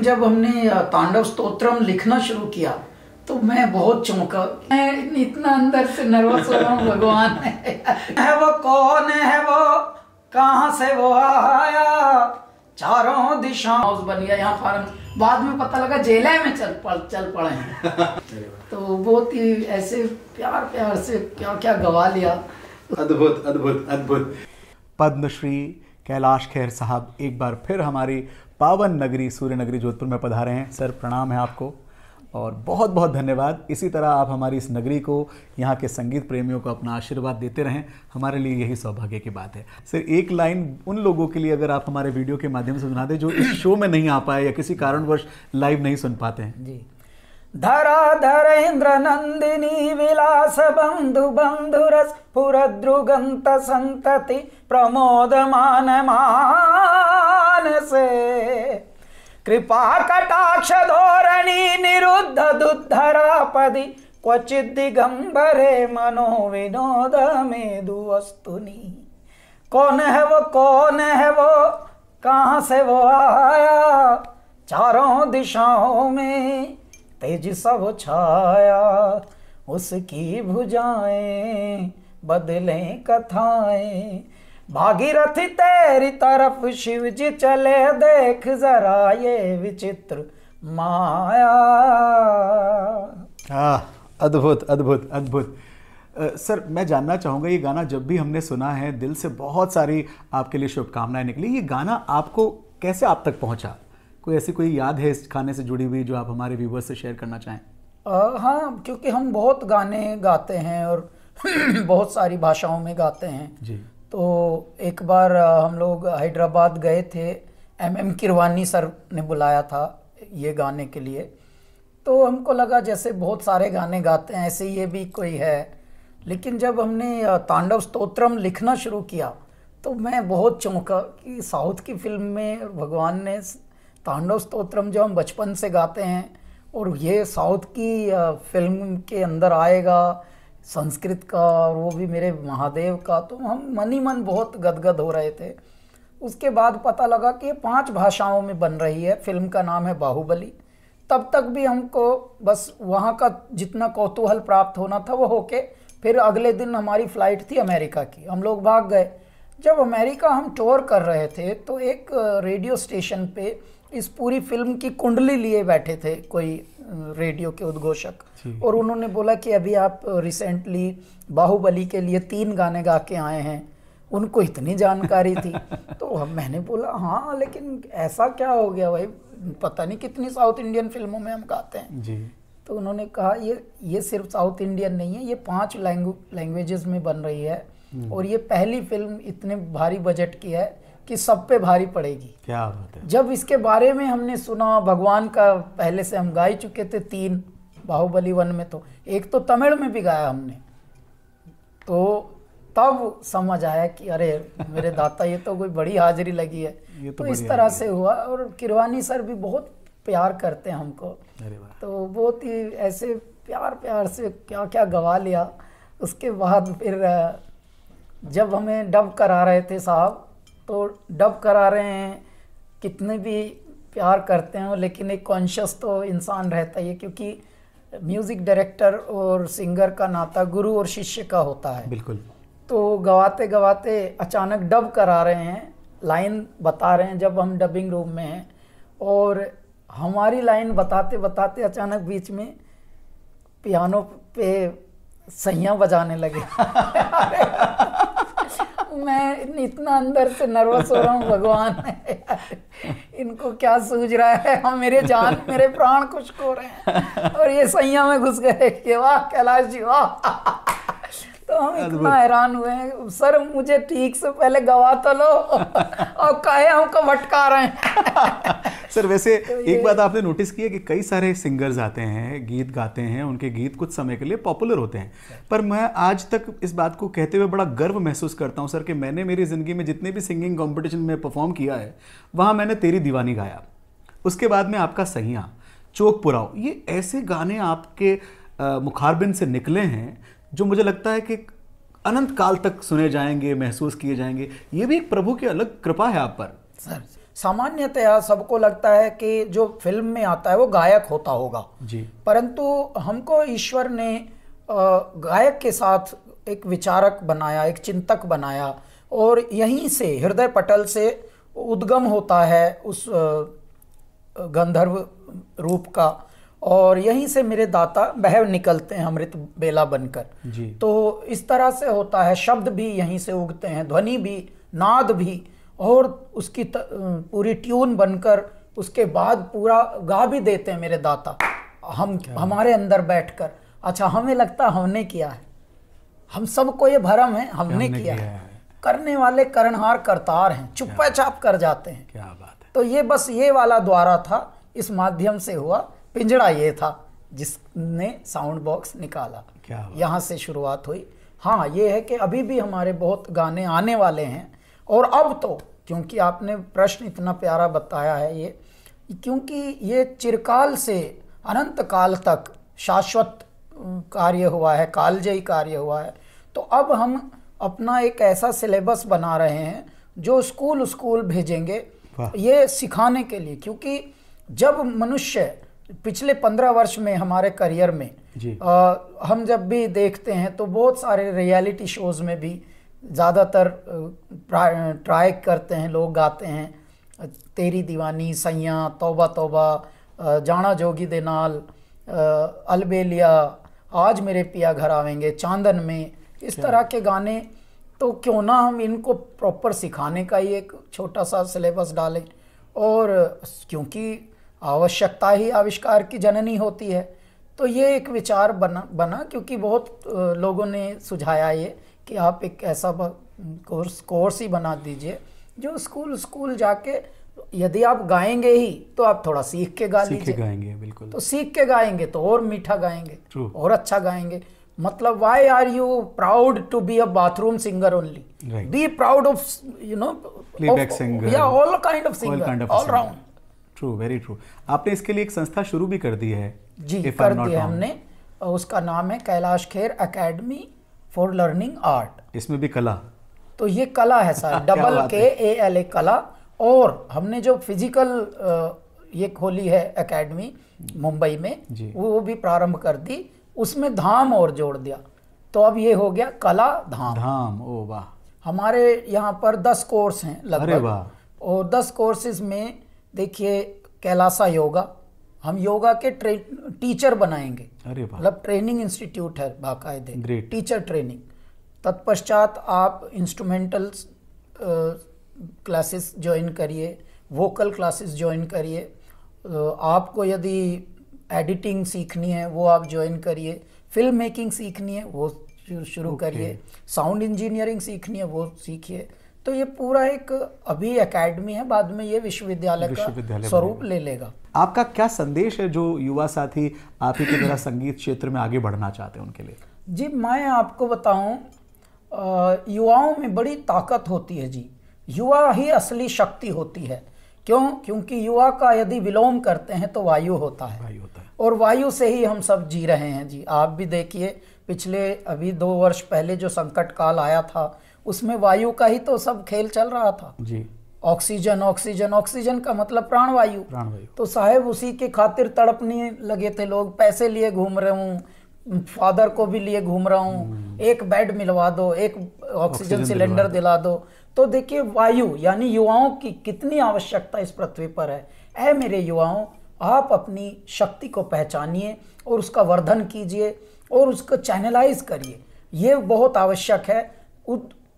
जब हमने तांडव स्तोत्रम लिखना शुरू किया तो मैं बहुत चौंका। मैं इतना अंदर से नर्वस हो रहा हूँ। भगवान है वो, कौन है वो, कहाँ से वो आया, चारों दिशाओं बन गया। यहाँ फार्म बाद में पता लगा जेल में चल पड़े हैं। तो बहुत ही ऐसे प्यार प्यार से क्या क्या गवा लिया। अद्भुत अद्भुत अद्भुत। पद्मश्री कैलाश खेर साहब एक बार फिर हमारी पावन नगरी सूर्य नगरी जोधपुर में पधारे हैं। सर प्रणाम है आपको और बहुत बहुत धन्यवाद। इसी तरह आप हमारी इस नगरी को, यहाँ के संगीत प्रेमियों को अपना आशीर्वाद देते रहें, हमारे लिए यही सौभाग्य की बात है। सर एक लाइन उन लोगों के लिए अगर आप हमारे वीडियो के माध्यम से सुना दें जो इस शो में नहीं आ पाए या किसी कारणवश लाइव नहीं सुन पाते हैं। जी। धराधरेन्द्र नंदिनी विलास बंधु बंधुरस पुरद्रुगंत संतति प्रमोदमान मानसे कृपा कटाक्ष धोरणी निरुद्ध दुद्धरापदि क्वचित् दिगंबरे मनो विनोद मेदुवस्तुनि। कौन है वो, कौन है वो, कहाँ से वो आया, चारों दिशाओं में तेज सब छाया, उसकी भुजाएं बदलें कथाएं, भागीरथी तेरी तरफ शिव जी चले, देख जरा ये विचित्र माया। अद्भुत अद्भुत अद्भुत। सर मैं जानना चाहूँगा, ये गाना जब भी हमने सुना है दिल से बहुत सारी आपके लिए शुभकामनाएं निकली। ये गाना आपको कैसे आप तक पहुँचा? कोई ऐसी कोई याद है इस गाने से जुड़ी हुई जो आप हमारे व्यूवर्स से शेयर करना चाहें? हाँ, क्योंकि हम बहुत गाने गाते हैं और बहुत सारी भाषाओं में गाते हैं जी। तो एक बार हम लोग हैदराबाद गए थे, MM किरवानी सर ने बुलाया था ये गाने के लिए। तो हमको लगा जैसे बहुत सारे गाने गाते हैं ऐसे ये भी कोई है। लेकिन जब हमने तांडव स्तोत्रम लिखना शुरू किया तो मैं बहुत चौंका कि साउथ की फिल्म में भगवान ने तांडव स्तोत्रम जो हम बचपन से गाते हैं और ये साउथ की फिल्म के अंदर आएगा, संस्कृत का, और वो भी मेरे महादेव का। तो हम मन ही मन बहुत गदगद हो रहे थे। उसके बाद पता लगा कि ये 5 भाषाओं में बन रही है। फिल्म का नाम है बाहुबली। तब तक भी हमको बस वहाँ का जितना कौतूहल प्राप्त होना था वो होके फिर अगले दिन हमारी फ़्लाइट थी अमेरिका की। हम लोग भाग गए। जब अमेरिका हम टूर कर रहे थे तो एक रेडियो स्टेशन पे इस पूरी फिल्म की कुंडली लिए बैठे थे कोई रेडियो के उद्घोषक, और उन्होंने बोला कि अभी आप रिसेंटली बाहुबली के लिए 3 गाने गा के आए हैं। उनको इतनी जानकारी थी। तो मैंने बोला हाँ, लेकिन ऐसा क्या हो गया भाई, पता नहीं कितनी साउथ इंडियन फिल्मों में हम गाते हैं जी। तो उन्होंने कहा ये सिर्फ साउथ इंडियन नहीं है, ये 5 लैंग्वेजेस में बन रही है और ये पहली फिल्म इतने भारी बजट की है कि सब पे भारी पड़ेगी। क्या बात है। जब इसके बारे में हमने सुना, भगवान का पहले से हम गा ही चुके थे 3 बाहुबली 1 में, तो एक तो तमिल में भी गाया हमने। तो तब समझ आया कि अरे मेरे दाता ये तो कोई बड़ी हाजिरी लगी है। तो इस तरह से हुआ। और किरवानी सर भी बहुत प्यार करते हैं हमको। तो बहुत ही ऐसे प्यार प्यार से क्या क्या गवा लिया। उसके बाद फिर जब हमें डब करा रहे थे साहब, तो डब करा रहे हैं, कितने भी प्यार करते हो लेकिन एक कॉन्शियस तो इंसान रहता ही है, क्योंकि म्यूज़िक डायरेक्टर और सिंगर का नाता गुरु और शिष्य का होता है। बिल्कुल। तो गवाते गवाते अचानक डब करा रहे हैं, लाइन बता रहे हैं जब हम डबिंग रूम में हैं, और हमारी लाइन बताते बताते अचानक बीच में पियानो पे सैयां बजाने लगे। मैं इतना अंदर से नर्वस हो रहा हूँ। भगवान इनको क्या सूझ रहा है, हम मेरे जान मेरे प्राण कुछ खो रहे हैं और ये सैया में घुस गए कि वाह कैलाश जी वाह। तो हम इतना हैरान हुए हैं, सर मुझे ठीक से पहले गवा तो लो और कहे हमको भटका रहे हैं। सर वैसे तो एक बात आपने नोटिस की है कि कई सारे सिंगर्स आते हैं, गीत गाते हैं, उनके गीत कुछ समय के लिए पॉपुलर होते हैं, पर मैं आज तक इस बात को कहते हुए बड़ा गर्व महसूस करता हूं सर कि मैंने मेरी ज़िंदगी में जितने भी सिंगिंग कॉम्पिटिशन में परफॉर्म किया है वहाँ मैंने तेरी दीवानी गाया, उसके बाद में आपका सैयां, चोक पुराओ, ये ऐसे गाने आपके मुखारबिन से निकले हैं जो मुझे लगता है कि अनंत काल तक सुने जाएंगे, महसूस किए जाएंगे। ये भी एक प्रभु की अलग कृपा है आप पर। सर सामान्यतया सबको लगता है कि जो फिल्म में आता है वो गायक होता होगा जी। परंतु हमको ईश्वर ने गायक के साथ एक विचारक बनाया, एक चिंतक बनाया, और यहीं से हृदय पटल से उद्गम होता है उस गंधर्व रूप का, और यहीं से मेरे दाता बहव निकलते हैं अमृत बेला बनकर जी। तो इस तरह से होता है, शब्द भी यहीं से उगते हैं, ध्वनि भी, नाद भी, और उसकी पूरी ट्यून बनकर उसके बाद पूरा गा भी देते हैं मेरे दाता हमारे अंदर बैठकर। अच्छा, हमें लगता हमने किया है, हम सबको ये भरम है हमने किया है। करने वाले करणहार करतार हैं, चुप्पा चाप कर जाते हैं। क्या बात है। तो ये बस ये वाला द्वारा था, इस माध्यम से हुआ। पिंजड़ा ये था जिसने साउंड बॉक्स निकाला, यहाँ से शुरुआत हुई। हाँ, ये है कि अभी भी हमारे बहुत गाने आने वाले हैं, और अब तो क्योंकि आपने प्रश्न इतना प्यारा बताया है, ये क्योंकि ये चिरकाल से अनंत काल तक शाश्वत कार्य हुआ है, कालजयी कार्य हुआ है, तो अब हम अपना एक ऐसा सिलेबस बना रहे हैं जो स्कूल भेजेंगे ये सिखाने के लिए। क्योंकि जब मनुष्य पिछले 15 वर्ष में हमारे करियर में हम जब भी देखते हैं तो बहुत सारे रियलिटी शोज़ में भी ज़्यादातर ट्राई करते हैं, लोग गाते हैं तेरी दीवानी, सैया, तौबा तौबा, जाना जोगी दे नाल, अलबेलिया, आज मेरे पिया घर आवेंगे, चांदन में, इस तरह के गाने। तो क्यों ना हम इनको प्रॉपर सिखाने का ही एक छोटा सा सिलेबस डालें, और क्योंकि आवश्यकता ही आविष्कार की जननी होती है, तो ये एक विचार बना क्योंकि बहुत लोगों ने सुझाया ये कि आप एक ऐसा कोर्स ही बना दीजिए जो स्कूल जाके, यदि आप गाएंगे ही तो आप थोड़ा सीख के गा लीजिए। गाएंगे, बिल्कुल। तो सीख के गाएंगे तो और मीठा गाएंगे, और अच्छा गाएंगे। मतलब why are you proud to be a bathroom singer only, be proud of playback singer, या all kind of singer, all round. True, very true. आपने इसके लिए एक संस्था शुरू भी कर दी है। जी, कर दी है हमने, उसका नाम है Kailash Kher academy for learning art. इसमें भी कला, तो ये कला है सर, KALA कला। और हमने जो फिजिकल ये खोली है एकेडमी मुंबई में, वो भी प्रारंभ कर दी, उसमें धाम और जोड़ दिया, तो अब ये हो गया कला धाम। ओ वाह। हमारे यहाँ पर 10 कोर्स हैं लगभग, और 10 कोर्सेज में देखिए कैलासा योगा, हम योगा के टीचर बनाएंगे, मतलब ट्रेनिंग इंस्टीट्यूट है बाकायदे, टीचर ट्रेनिंग। तत्पश्चात आप इंस्ट्रूमेंटल्स क्लासेस ज्वाइन करिए, वोकल क्लासेस ज्वाइन करिए, आपको यदि एडिटिंग सीखनी है वो आप ज्वाइन करिए, फिल्म मेकिंग सीखनी है वो शुरू करिए, साउंड इंजीनियरिंग सीखनी है वो सीखिए। तो ये पूरा एक अभी एकेडमी है, बाद में ये विश्वविद्यालय का स्वरूप ले लेगा। आपका क्या संदेश है जो युवा साथी आप ही की तरह संगीत क्षेत्र में आगे बढ़ना चाहते हैं उनके लिए? जी, मैं आपको बताऊं, युवाओं में बड़ी ताकत होती है जी, युवा ही असली शक्ति होती है। क्यों? क्योंकि युवा का यदि विलोम करते हैं तो वायु होता है, और वायु से ही हम सब जी रहे हैं जी। आप भी देखिए, पिछले अभी 2 वर्ष पहले जो संकट काल आया था उसमें वायु का ही तो सब खेल चल रहा था जी। ऑक्सीजन ऑक्सीजन ऑक्सीजन का मतलब प्राणवायु। तो साहेब उसी के खातिर तड़पने लगे थे लोग, पैसे लिए घूम रहे हूँ, फादर को भी लिए घूम रहा हूँ, एक बेड मिलवा दो, एक ऑक्सीजन सिलेंडर दिला दो। तो देखिए वायु यानी युवाओं की कितनी आवश्यकता इस पृथ्वी पर है। ऐ मेरे युवाओं, आप अपनी शक्ति को पहचानिए और उसका वर्धन कीजिए और उसको चैनलाइज करिए, ये बहुत आवश्यक है।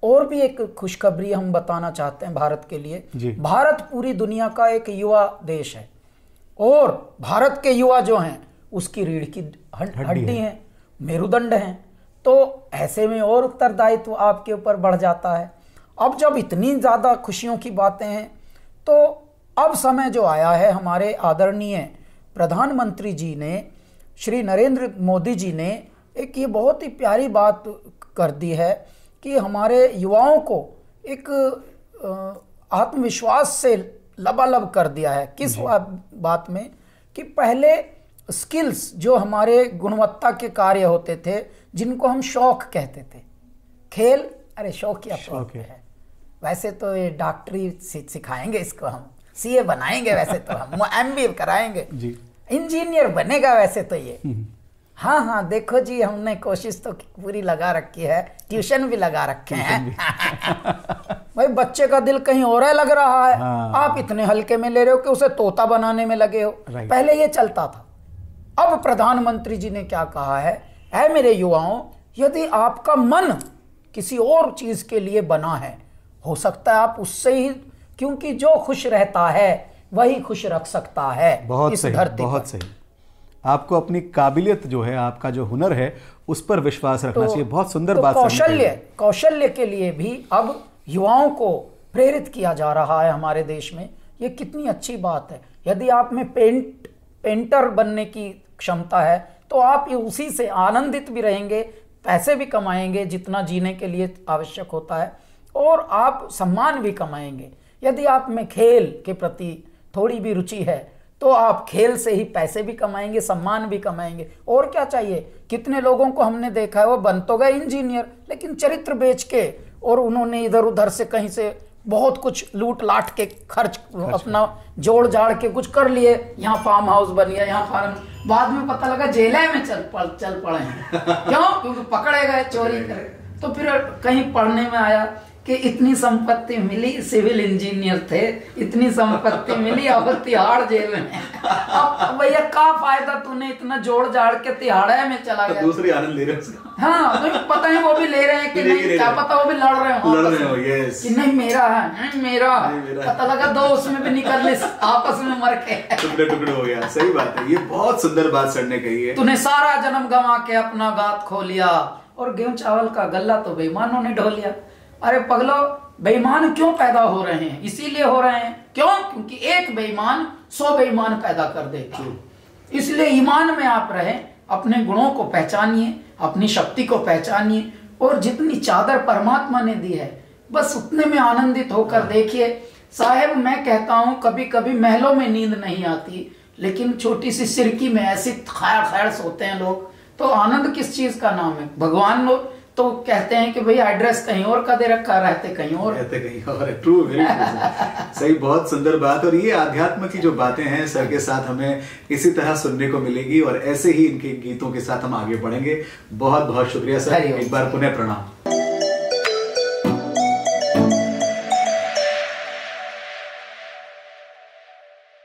और भी एक खुशखबरी हम बताना चाहते हैं भारत के लिए। भारत पूरी दुनिया का एक युवा देश है, और भारत के युवा जो हैं उसकी रीढ़ की हड्डी हैं, मेरुदंड हैं। तो ऐसे में और उत्तरदायित्व आपके ऊपर बढ़ जाता है। अब जब इतनी ज़्यादा खुशियों की बातें हैं, तो अब समय जो आया है, हमारे आदरणीय प्रधानमंत्री जी ने, श्री नरेंद्र मोदी जी ने एक ये बहुत ही प्यारी बात कर दी है कि हमारे युवाओं को एक आत्मविश्वास से लबालब कर दिया है। किस बात में? कि पहले स्किल्स जो हमारे गुणवत्ता के कार्य होते थे, जिनको हम शौक कहते थे, खेल, अरे शौक या शौक है, वैसे तो ये डॉक्टरी सिखाएंगे इसको हम, सीए बनाएंगे वैसे तो हम, एमबीए कराएंगे जी, इंजीनियर बनेगा वैसे तो ये। हाँ हाँ देखो जी, हमने कोशिश तो पूरी लगा रखी है, ट्यूशन भी लगा रखे हैं। भाई बच्चे का दिल कहीं और लग रहा है, हाँ। आप इतने हल्के में ले रहे हो कि उसे तोता बनाने में लगे हो। पहले ये चलता था। अब प्रधानमंत्री जी ने क्या कहा है मेरे युवाओं, यदि आपका मन किसी और चीज के लिए बना है, हो सकता है आप उससे ही, क्योंकि जो खुश रहता है वही खुश रख सकता है इस धरती पर। बहुत सही। आपको अपनी काबिलियत जो है, आपका जो हुनर है, उस पर विश्वास रखना चाहिए। बहुत सुंदर बात। कौशल्य के लिए भी अब युवाओं को प्रेरित किया जा रहा है हमारे देश में। ये कितनी अच्छी बात है। यदि आप में पेंटर बनने की क्षमता है तो आप उसी से आनंदित भी रहेंगे, पैसे भी कमाएंगे जितना जीने के लिए आवश्यक होता है, और आप सम्मान भी कमाएंगे। यदि आप में खेल के प्रति थोड़ी भी रुचि है तो आप खेल से ही पैसे भी कमाएंगे, सम्मान भी कमाएंगे, और क्या चाहिए। कितने लोगों को हमने देखा है वो बन तो गए इंजीनियर, लेकिन चरित्र बेच के और उन्होंने इधर उधर से कहीं से बहुत कुछ लूट लाट के खर्च अपना जोड़ जाड़ के कुछ कर लिए। यहाँ फार्म हाउस बन गया, यहाँ फार्म, बाद में पता लगा जेल में चल पड़े हैं। क्यों? क्योंकि पकड़े गए चोरी करे। तो फिर कहीं पढ़ने में आया कि इतनी संपत्ति मिली, सिविल इंजीनियर थे, इतनी संपत्ति मिली, अब तिहाड़ जेल में। अब भैया का फायदा, तूने इतना जोड़ जाड़ के तिहाड़ में चला गया। दूसरी आनंद ले रहे हैं। हाँ तो पता है वो भी ले रहे हैं कि नहीं, क्या पता वो भी लड़ रहे हो यस। कि नहीं मेरा है, नहीं मेरा, पता लगा दो उसमें भी निकलने आपस में मर के टुकड़े टुकड़े हो गया। सही बात है, ये बहुत सुंदर बात सर ने कही है। तूने सारा जन्म गंवा के अपना गात खो लिया, और गेहूं चावल का गल्ला तो बेईमानों ने ढो लिया। अरे पगलो, बेईमान क्यों पैदा हो रहे हैं? इसीलिए हो रहे हैं। क्यों? क्योंकि एक बेईमान 100 बेईमान पैदा कर देगा। इसलिए ईमान में आप रहें, अपने गुणों को पहचानिए, अपनी शक्ति को पहचानिए, और जितनी चादर परमात्मा ने दी है बस उतने में आनंदित होकर देखिए। साहेब मैं कहता हूं कभी कभी महलों में नींद नहीं आती, लेकिन छोटी सी सिरकी में ऐसी खैर खैर सोते हैं लोग, तो आनंद किस चीज का नाम है? भगवान लोग तो कहते हैं कि भाई एड्रेस कहीं और का दे रखा, रहते कहीं और, ट्रू, वेरी ट्रू। सही, बहुत सुंदर बात। और ये आध्यात्म की जो बातें हैं सर के साथ हमें इसी तरह सुनने को मिलेगी, और ऐसे ही इनके गीतों के साथ हम आगे बढ़ेंगे। बहुत बहुत शुक्रिया सर, एक बार पुनः प्रणाम।